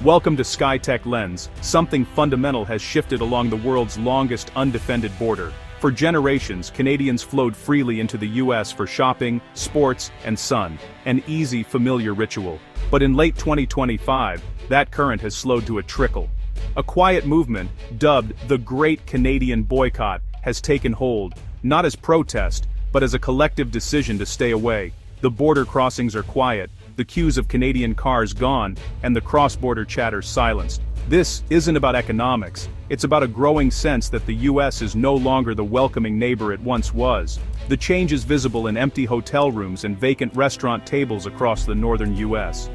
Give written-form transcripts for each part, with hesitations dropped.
Welcome to Skytech-Lens. Something fundamental has shifted along the world's longest undefended border. For generations, Canadians flowed freely into the US for shopping, sports, and sun, an easy, familiar ritual. But in late 2025, that current has slowed to a trickle. A quiet movement, dubbed the Great Canadian Boycott, has taken hold, not as protest, but as a collective decision to stay away. The border crossings are quiet, the queues of Canadian cars gone, and the cross-border chatter silenced. This isn't about economics, it's about a growing sense that the US is no longer the welcoming neighbor it once was. The change is visible in empty hotel rooms and vacant restaurant tables across the northern US.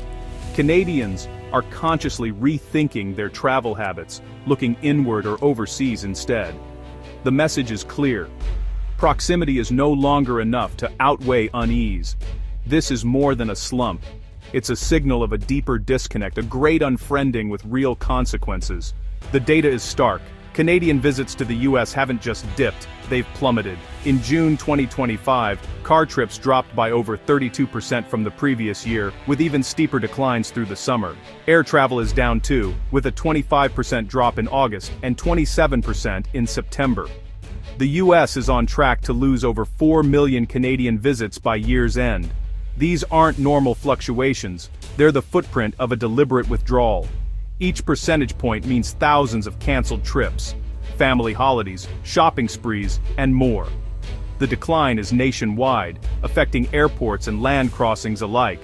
Canadians are consciously rethinking their travel habits, looking inward or overseas instead. The message is clear. Proximity is no longer enough to outweigh unease. This is more than a slump. It's a signal of a deeper disconnect, a great unfriending with real consequences. The data is stark. Canadian visits to the US haven't just dipped, they've plummeted. In June 2025, car trips dropped by over 32% from the previous year, with even steeper declines through the summer. Air travel is down too, with a 25% drop in August and 27% in September. The US is on track to lose over 4 million Canadian visits by year's end. These aren't normal fluctuations, they're the footprint of a deliberate withdrawal. Each percentage point means thousands of canceled trips, family holidays, shopping sprees, and more. The decline is nationwide, affecting airports and land crossings alike.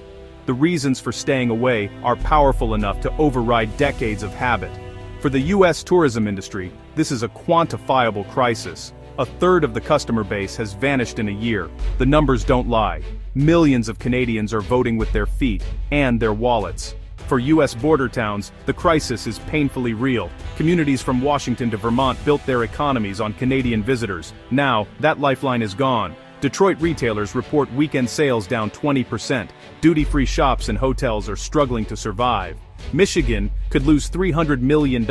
The reasons for staying away are powerful enough to override decades of habit. For the US tourism industry, this is a quantifiable crisis. A third of the customer base has vanished in a year. The numbers don't lie. Millions of Canadians are voting with their feet and their wallets. For US border towns, the crisis is painfully real. Communities from Washington to Vermont built their economies on Canadian visitors. Now, that lifeline is gone. Detroit retailers report weekend sales down 20%. Duty-free shops and hotels are struggling to survive. Michigan could lose $300 million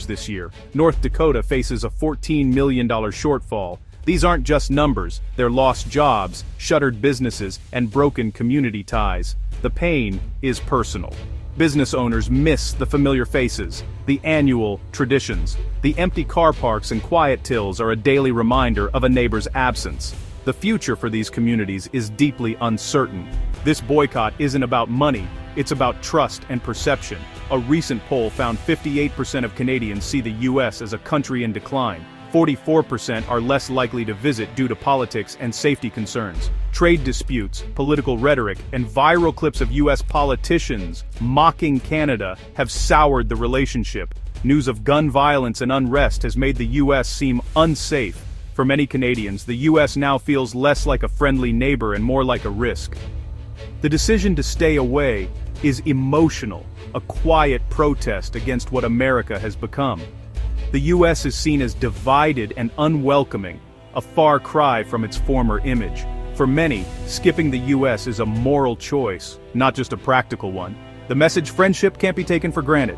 this year. North Dakota faces a $14 million shortfall. These aren't just numbers, they're lost jobs, shuttered businesses, and broken community ties. The pain is personal. Business owners miss the familiar faces, the annual traditions. The empty car parks and quiet tills are a daily reminder of a neighbor's absence. The future for these communities is deeply uncertain. This boycott isn't about money, it's about trust and perception. A recent poll found 58% of Canadians see the US as a country in decline. 44% are less likely to visit due to politics and safety concerns. Trade disputes, political rhetoric, and viral clips of US politicians mocking Canada have soured the relationship. News of gun violence and unrest has made the US seem unsafe. For many Canadians, the US now feels less like a friendly neighbor and more like a risk. The decision to stay away is emotional, a quiet protest against what America has become. The US is seen as divided and unwelcoming, a far cry from its former image. For many, skipping the US is a moral choice, not just a practical one. The message friendship can't be taken for granted.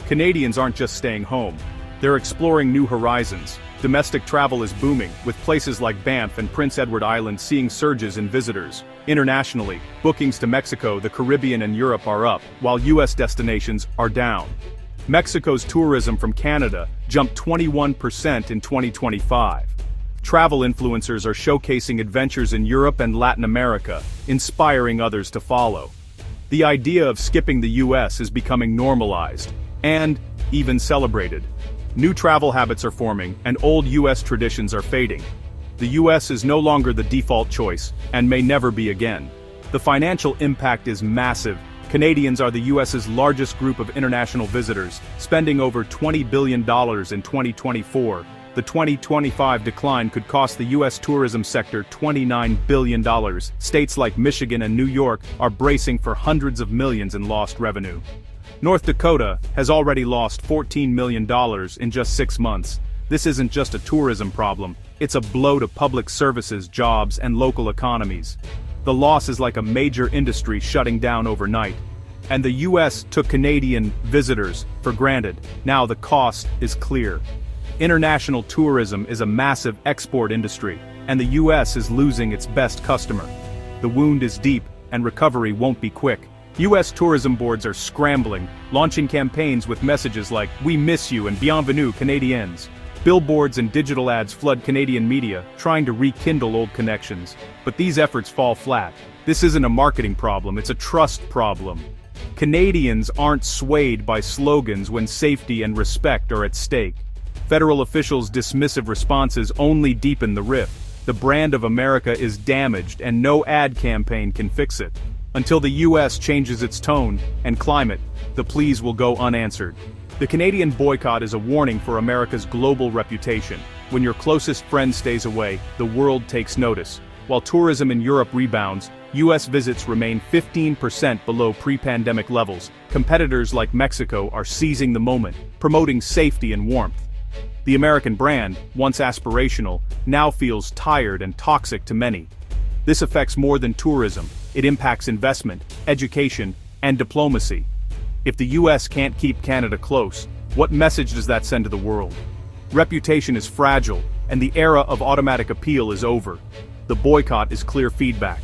Canadians aren't just staying home, they're exploring new horizons. Domestic travel is booming, with places like Banff and Prince Edward Island seeing surges in visitors. Internationally, bookings to Mexico, the Caribbean and Europe are up, while US destinations are down. Mexico's tourism from Canada jumped 21% in 2025. Travel influencers are showcasing adventures in Europe and Latin America, inspiring others to follow. The idea of skipping the US is becoming normalized, and even celebrated. New travel habits are forming, and old US traditions are fading. The US is no longer the default choice, and may never be again. The financial impact is massive. Canadians are the US's largest group of international visitors, spending over $20 billion in 2024. The 2025 decline could cost the US tourism sector $29 billion. States like Michigan and New York are bracing for hundreds of millions in lost revenue. North Dakota has already lost $14 million in just 6 months. This isn't just a tourism problem, it's a blow to public services, jobs, and local economies. The loss is like a major industry shutting down overnight. And the US took Canadian visitors for granted. Now the cost is clear. International tourism is a massive export industry, and the US is losing its best customer. The wound is deep, and recovery won't be quick. US tourism boards are scrambling, launching campaigns with messages like, "We miss you" and "Bienvenue, Canadiens." Billboards and digital ads flood Canadian media, trying to rekindle old connections. But these efforts fall flat. This isn't a marketing problem, it's a trust problem. Canadians aren't swayed by slogans when safety and respect are at stake. Federal officials' dismissive responses only deepen the rift. The brand of America is damaged and no ad campaign can fix it. Until the US changes its tone and climate, the pleas will go unanswered. The Canadian boycott is a warning for America's global reputation. When your closest friend stays away, the world takes notice. While tourism in Europe rebounds, US visits remain 15% below pre-pandemic levels. Competitors like Mexico are seizing the moment, promoting safety and warmth. The American brand, once aspirational, now feels tired and toxic to many. This affects more than tourism. It impacts investment, education, and diplomacy. If the US can't keep Canada close, what message does that send to the world? Reputation is fragile, and the era of automatic appeal is over. The boycott is clear feedback.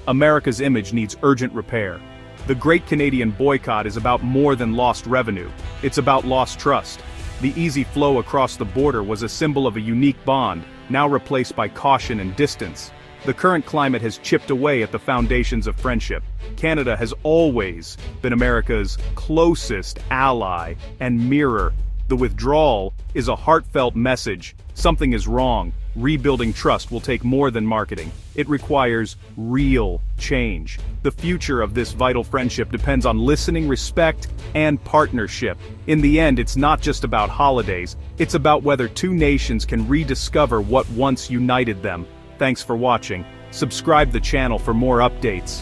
America's image needs urgent repair. The Great Canadian Boycott is about more than lost revenue. It's about lost trust. The easy flow across the border was a symbol of a unique bond, now replaced by caution and distance. The current climate has chipped away at the foundations of friendship. Canada has always been America's closest ally and mirror. The withdrawal is a heartfelt message. Something is wrong. Rebuilding trust will take more than marketing. It requires real change. The future of this vital friendship depends on listening, respect, and partnership. In the end, it's not just about holidays. It's about whether two nations can rediscover what once united them. Thanks for watching. Subscribe the channel for more updates.